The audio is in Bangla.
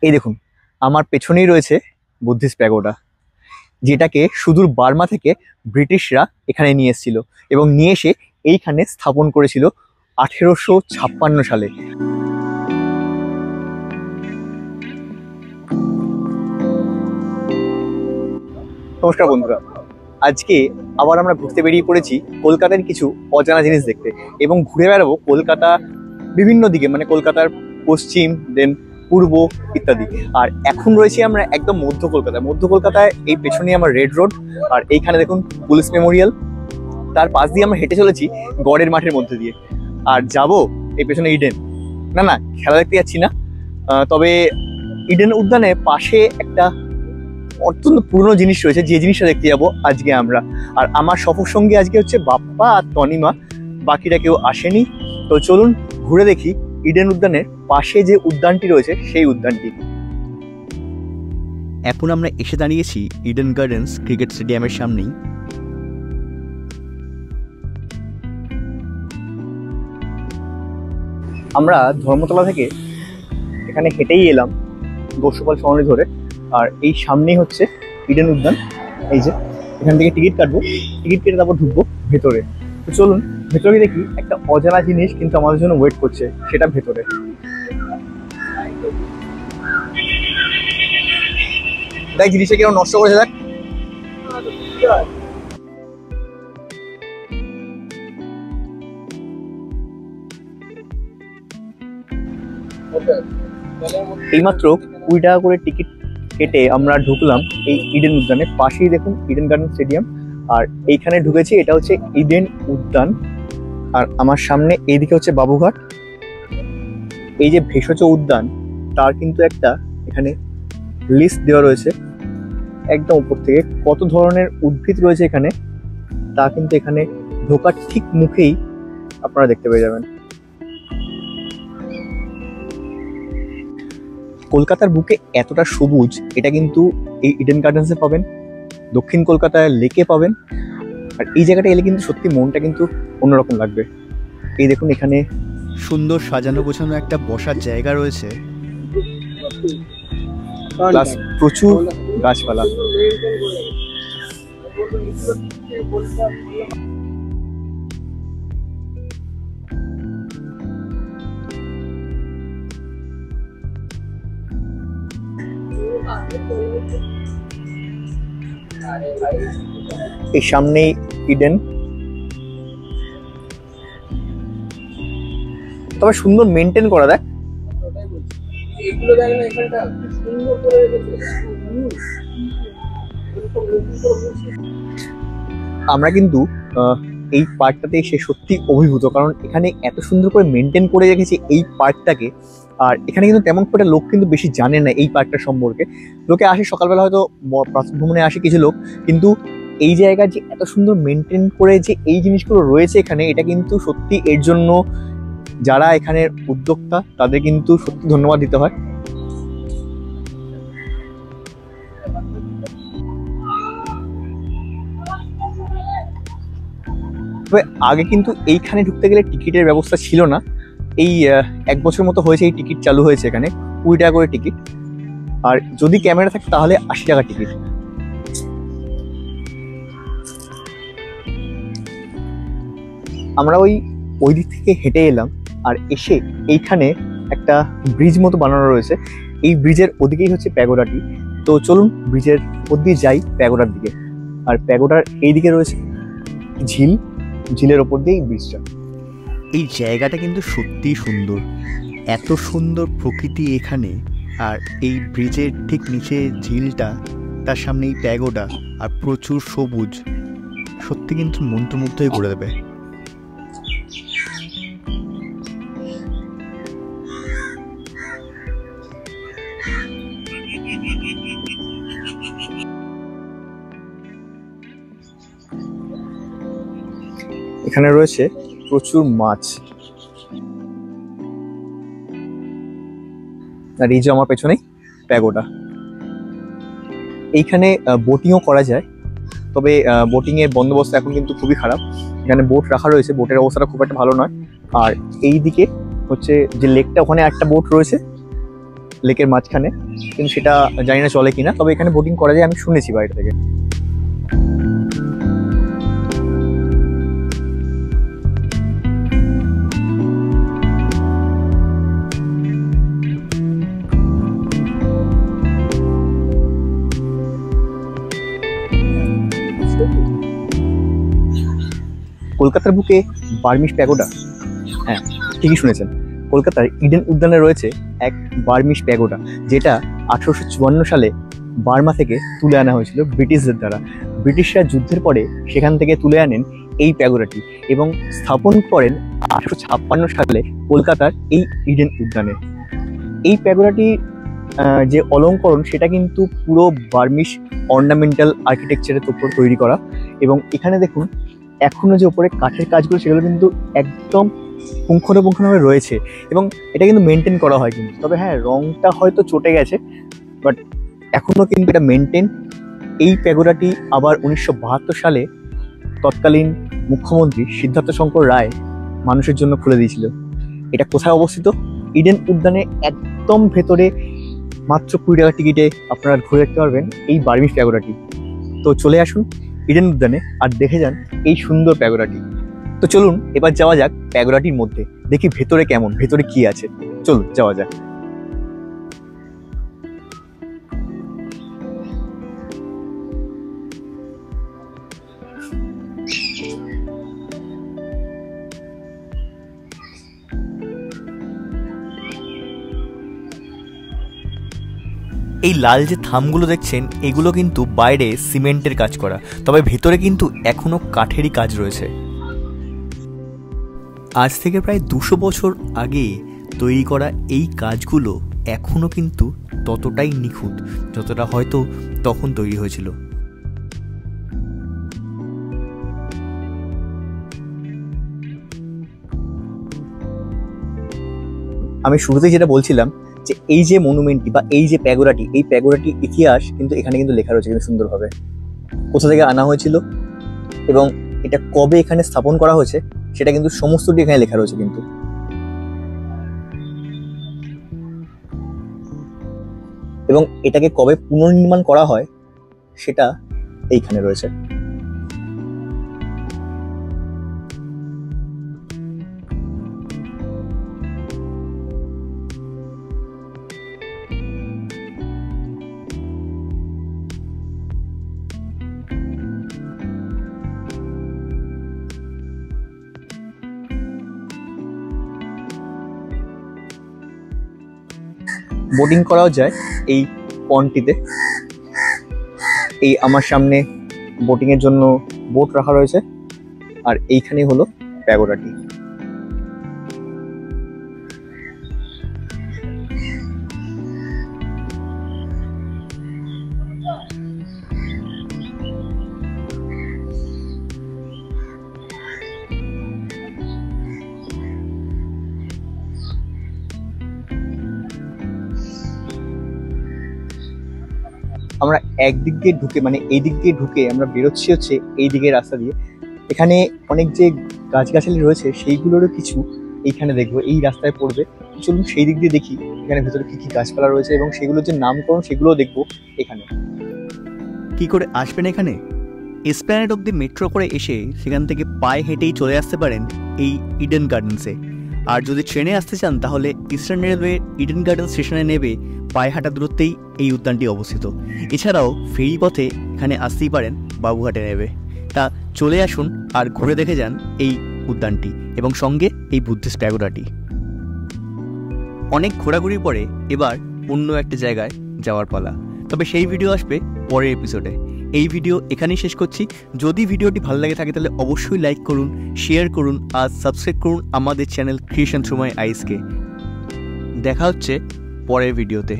এই দেখুন, আমার পেছনেই রয়েছে বুদ্ধিস্ট প্যাগোডা, যেটাকে সুদূর বার্মা থেকে ব্রিটিশরা এখানে নিয়ে এসেছিল এবং নিয়ে এসে এইখানে স্থাপন করেছিল 1856 সালে। নমস্কার বন্ধুরা, আজকে আবার আমরা ঘুরতে বেরিয়ে পড়েছি কলকাতার কিছু অজানা জিনিস দেখতে এবং ঘুরে বেড়াবো কলকাতা বিভিন্ন দিকে, মানে কলকাতার পশ্চিম, দেন পূর্ব ইত্যাদি। আর এখন রয়েছি আমরা একদম মধ্য কলকাতায়। এই পেছনেই আমার রেড রোড, আর এইখানে দেখুন পুলিশ মেমোরিয়াল। তার পাশ দিয়ে আমরা হেঁটে চলেছি গড়ের মাঠের মধ্যে দিয়ে, আর যাব এই পেছনে ইডেন। না, খেলা দেখতে যাচ্ছি না, তবে ইডেন উদ্যানের পাশে একটা অত্যন্ত পুরনো জিনিস রয়েছে, যে জিনিসটা দেখতে যাবো আজকে আমরা। আর আমার সফর সঙ্গী আজকে হচ্ছে বাপ্পা আর তনিমা, বাকিটা কেউ আসেনি। তো চলুন ঘুরে দেখি ইডেন উদ্যানের পাশে যে উদ্যানটি রয়েছে সেই উদ্যানটি। এখন আমরা এসে দাঁড়িয়েছি ইডেন গার্ডেন্স ক্রিকেট স্টেডিয়ামের সামনেই। আমরা ধর্মতলা থেকে এখানে হেঁটেই এলাম বসুপাল সরণি ধরে, আর এই সামনেই হচ্ছে ইডেন উদ্যান। এই যে এখান থেকে টিকিট কাটবো, টিকিট কেটে তারপর ঢুকবো ভেতরে। তো চলুন ভেতরে দেখি একটা অজানা জিনিস কিন্তু আমাদের জন্য ওয়েট করছে, সেটা ভেতরে। দেখ জিনিসটা কেউ নষ্ট করেছে, দেখ। এইমাত্র 20 টাকা করে টিকিট কেটে আমরা ঢুকলাম এই ইডেন উদ্যানে। পাশেই দেখুন ইডেন গার্ডেন স্টেডিয়াম, আর এইখানে ঢুকেছি। এটা হচ্ছে ইডেন উদ্যান, আর আমার সামনে এইদিকে হচ্ছে বাবুঘাট। এই যে ভেষজ উদ্যান, তার কিন্তু একটা এখানে লিস্ট দেওয়া রয়েছে একদম উপর থেকে, কত ধরনের উদ্ভিদ রয়েছে এখানে, তা কিন্তু এখানে ঢোকার ঠিক মুখেই আপনারা দেখতে পেয়ে যাবেন। কলকাতার বুকে এতটা সবুজ, এটা কিন্তু এই ইডেন গার্ডেন্সে পাবেন, দক্ষিণ কলকাতায় লেকে পাবেন। আর এই জায়গাটা এলে কিন্তু সত্যি মনটা কিন্তু অন্যরকম লাগবে। এই দেখুন এখানে সুন্দর সাজানো গোছানো একটা বসার জায়গা রয়েছে, প্লাস প্রচুর গাছপালা। এই সামনেই ইডেন, তবে সুন্দর মেনটেন করা। দেখ আমরা কিন্তু এই পার্কটাতে এসে সত্যি অভিভূত, কারণ এখানে এত সুন্দর করে মেনটেন করে রেখেছে এই পার্কটাকে। আর এখানে কিন্তু তেমন করে লোক কিন্তু বেশি জানে না এই পার্কটা সম্পর্কে। লোকে আসে সকালবেলা, হয়তো প্রাতঃ ভ্রমণে আসে কিছু লোক, কিন্তু এই জায়গায় যে এত সুন্দর মেনটেন করে যে এই জিনিসগুলো রয়েছে এখানে, এটা কিন্তু সত্যি এর জন্য যারা এখানের উদ্যোক্তা তাদের কিন্তু সত্যি ধন্যবাদ দিতে হয়। তবে আগে কিন্তু এইখানে ঢুকতে গেলে টিকিটের ব্যবস্থা ছিল না। এই 1 বছর মতো হয়েছে এই টিকিট চালু হয়েছে এখানে, 20 টাকা করে টিকিট। আর যদি ক্যামেরা থাকে তাহলে 80 টাকা টিকিট। আমরা ওই দিক থেকে হেঁটে এলাম, আর এসে এইখানে একটা ব্রিজ মতো বানানো রয়েছে। এই ব্রিজের ওদিকেই হচ্ছে প্যাগোডাটি। তো চলুন ব্রিজের ওপর দিয়ে যাই প্যাগোডার দিকে। আর প্যাগোডার এইদিকে রয়েছে ঝিল, ঝিলের ওপর দিয়ে এই ব্রিজটা। এই জায়গাটা কিন্তু সত্যিই সুন্দর, এত সুন্দর প্রকৃতি এখানে। আর এই ব্রিজের ঠিক নিচে ঝিলটা, তার সামনে এই প্যাগোডা, আর প্রচুর সবুজ, সত্যি কিন্তু মন্ত্রমুগ্ধই করে দেবে। এখানে রয়েছে প্রচুর মাছ, আর এই যে আমার পেছনেই প্যাগোডা। এইখানে বোটিংও করা যায়, তবে বোটিং এর বন্দোবস্ত এখন কিন্তু খুবই খারাপ। এখানে বোট রাখা রয়েছে, বোটের অবস্থাটা খুব একটা ভালো নয়। আর এই দিকে হচ্ছে যে লেকটা, ওখানে একটা বোট রয়েছে, লেকের মাঝখানে, কিন্তু সেটা জানি না চলে কিনা, তবে এখানে বোটিং করা যায় আমি শুনেছি বাইরে থেকে। কলকাতার বুকে বার্মিশ প্যাগোডা, হ্যাঁ ঠিকই শুনেছেন, কলকাতার ইডেন উদ্যানে রয়েছে এক বার্মিশ প্যাগোডা, যেটা 1854 সালে বার্মা থেকে তুলে আনা হয়েছিল ব্রিটিশদের দ্বারা। ব্রিটিশরা যুদ্ধের পরে সেখান থেকে তুলে আনেন এই প্যাগোডাটি এবং স্থাপন করেন 1856 সালে কলকাতার এই ইডেন উদ্যানে। এই প্যাগোডাটি যে অলঙ্করণ সেটা কিন্তু পুরো বার্মিশ অর্নামেন্টাল আর্কিটেকচারের উপর তৈরি করা, এবং এখানে দেখুন এখনো যে উপরে কাঠের কাজগুলো সেগুলো কিন্তু একদম পুঙ্খানুপুঙ্খভাবে রয়েছে এবং এটা কিন্তু মেনটেন করা হয় কিন্তু। তবে হ্যাঁ, রংটা হয়তো চটে গেছে, বাট এখনো কিন্তু এটা মেনটেন। এই প্যাগোডাটি আবার 1972 সালে তৎকালীন মুখ্যমন্ত্রী সিদ্ধার্থ শঙ্কর রায় মানুষের জন্য খুলে দিয়েছিল। এটা কোথায় অবস্থিত? ইডেন উদ্যানে একদম ভেতরে, মাত্র 20 টাকা টিকিটে আপনারা ঘুরে দেখতে পারবেন এই বার্মিশ প্যাগোডাটি। তো চলে আসুন ইডেন উদ্যানে আর দেখে যান এই সুন্দর প্যাগোডাটি। তো চলুন এবার যাওয়া যাক প্যাগোডাটির মধ্যে, দেখি ভেতরে কেমন, ভেতরে কি আছে। চলুন যাওয়া যাক। এই লাল যে থামগুলো দেখছেন এগুলো কিন্তু বাইরে সিমেন্টের কাজ করা, তবে ভেতরে কিন্তু এখনো কাঠেরই কাজ রয়েছে। আজ থেকে প্রায় 200 বছর আগে তৈরি করা এই কাজগুলো এখনো কিন্তু ততটাই নিখুঁত যতটা হয়তো তখন তৈরি হয়েছিল। আমি শুরুতেই যেটা বলছিলাম যে এই যে মনুমেন্টটি বা এই যে প্যাগোডাটি, এই প্যাগোডাটির ইতিহাস কিন্তু এখানে কিন্তু লেখা রয়েছে কিন্তু সুন্দরভাবে, কোথা থেকে আনা হয়েছিল এবং এটা কবে এখানে স্থাপন করা হয়েছে সেটা কিন্তু সমস্তটি এখানে লেখা রয়েছে কিন্তু। এবং এটাকে কবে পুনর্নির্মাণ করা হয় সেটা এইখানে রয়েছে। বোটিং করাও যায় এই পন্ডটিতে। এই আমার সামনে বোটিং এর জন্য বোট রাখা রয়েছে, আর এইখানে হলো প্যাগোডাটি। আমরা একদিক দিয়ে ঢুকে, মানে এই দিক দিয়ে ঢুকে আমরা বেরোচ্ছি হচ্ছে এই দিকের রাস্তা দিয়ে। এখানে অনেক যে গাছগাছালি রয়েছে সেইগুলোরও কিছু এইখানে দেখবো, এই রাস্তায় পড়বে। চলুন সেই দিক দিয়ে দেখি এখানে ভেতরে কি কি গাছপালা রয়েছে এবং সেগুলোর যে নামকরণ সেগুলোও দেখবো এখানে। কি করে আসবেন এখানে? এসপ্ল্যানেড অব্দি মেট্রো করে এসে সেখান থেকে পায়ে হেঁটেই চলে আসতে পারেন এই ইডেন গার্ডেন্সে। আর যদি ট্রেনে আসতে চান তাহলে ইস্টার্ন রেলওয়ে ইডেন গার্ডেন স্টেশনে নেবে পায়ে হাঁটা দূরত্বেই এই উদ্যানটি অবস্থিত। এছাড়াও ফেরি পথে এখানে আসতেই পারেন বাবুঘাটে নেবে। তা চলে আসুন আর ঘুরে দেখে যান এই উদ্যানটি এবং সঙ্গে এই বুদ্ধিস্ট প্যাগোডাটি। অনেক ঘোরাঘুরির পরে এবার অন্য একটা জায়গায় যাওয়ার পালা, তবে সেই ভিডিও আসবে পরের এপিসোডে। এই ভিডিও এখানেই শেষ করছি। যদি ভিডিওটি ভালো লাগে থাকে তাহলে অবশ্যই লাইক করুন, শেয়ার করুন আর সাবস্ক্রাইব করুন আমাদের চ্যানেল ক্রিয়েশন থ্রু মাই আইসকে। দেখা হচ্ছে পরের ভিডিওতে।